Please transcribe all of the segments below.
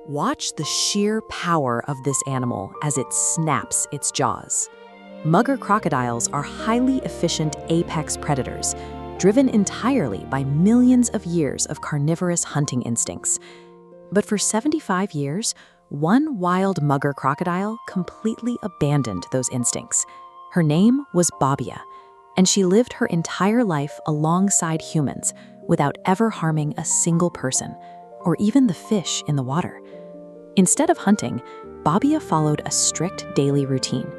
Watch the sheer power of this animal as it snaps its jaws. Mugger crocodiles are highly efficient apex predators, driven entirely by millions of years of carnivorous hunting instincts. But for 75 years, one wild mugger crocodile completely abandoned those instincts. Her name was Babiya, and she lived her entire life alongside humans without ever harming a single person, or even the fish in the water. Instead of hunting, Babiya followed a strict daily routine.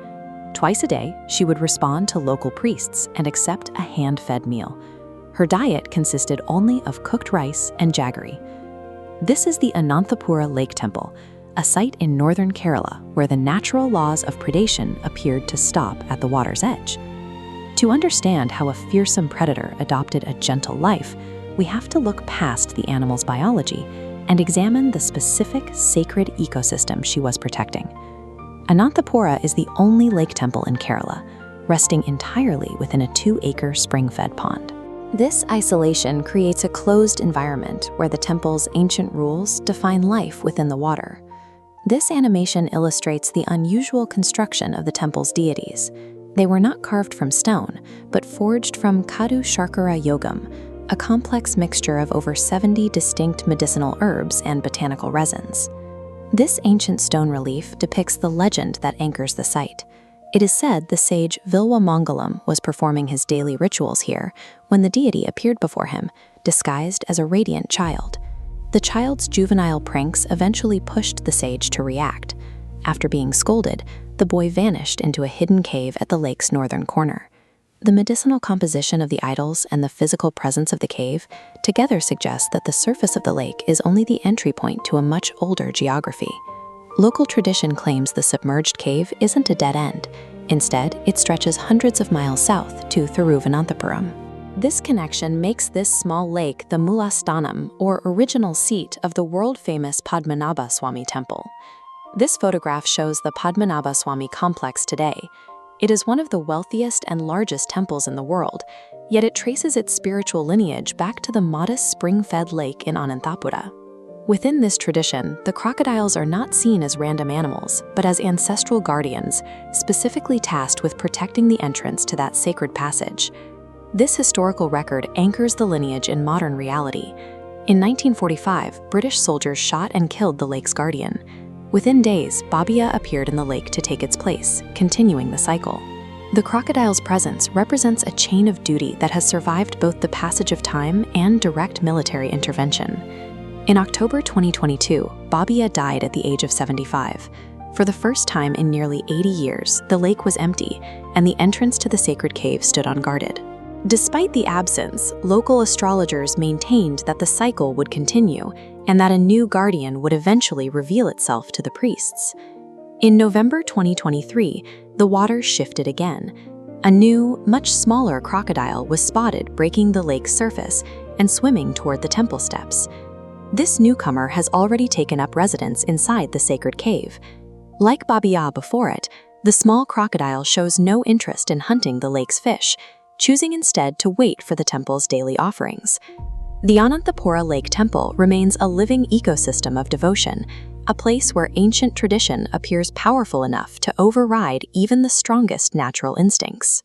Twice a day, she would respond to local priests and accept a hand-fed meal. Her diet consisted only of cooked rice and jaggery. This is the Ananthapura Lake Temple, a site in northern Kerala where the natural laws of predation appeared to stop at the water's edge. To understand how a fearsome predator adopted a gentle life, we have to look past the animal's biology and examine the specific sacred ecosystem she was protecting. Ananthapura is the only lake temple in Kerala, resting entirely within a 2-acre spring-fed pond. This isolation creates a closed environment where the temple's ancient rules define life within the water. This animation illustrates the unusual construction of the temple's deities. They were not carved from stone, but forged from Kadu Sharkara Yogam, a complex mixture of over 70 distinct medicinal herbs and botanical resins. This ancient stone relief depicts the legend that anchors the site. It is said the sage Vilwa Mangalam was performing his daily rituals here when the deity appeared before him, disguised as a radiant child. The child's juvenile pranks eventually pushed the sage to react. After being scolded, the boy vanished into a hidden cave at the lake's northern corner. The medicinal composition of the idols and the physical presence of the cave together suggest that the surface of the lake is only the entry point to a much older geography. Local tradition claims the submerged cave isn't a dead end. Instead, it stretches hundreds of miles south to Thiruvananthapuram. This connection makes this small lake the Mulastanam, or original seat of the world-famous Padmanabhaswamy Temple. This photograph shows the Padmanabhaswamy complex today. It is one of the wealthiest and largest temples in the world, yet it traces its spiritual lineage back to the modest spring-fed lake in Ananthapura. Within this tradition, the crocodiles are not seen as random animals, but as ancestral guardians, specifically tasked with protecting the entrance to that sacred passage. This historical record anchors the lineage in modern reality. In 1945, British soldiers shot and killed the lake's guardian. Within days, Babiya appeared in the lake to take its place, continuing the cycle. The crocodile's presence represents a chain of duty that has survived both the passage of time and direct military intervention. In October 2022, Babiya died at the age of 75. For the first time in nearly 80 years, the lake was empty, and the entrance to the sacred cave stood unguarded. Despite the absence, local astrologers maintained that the cycle would continue and that a new guardian would eventually reveal itself to the priests. In November 2023, the waters shifted again. A new, much smaller crocodile was spotted breaking the lake's surface and swimming toward the temple steps. This newcomer has already taken up residence inside the sacred cave. Like Babiya before it, the small crocodile shows no interest in hunting the lake's fish, choosing instead to wait for the temple's daily offerings. The Ananthapura Lake Temple remains a living ecosystem of devotion, a place where ancient tradition appears powerful enough to override even the strongest natural instincts.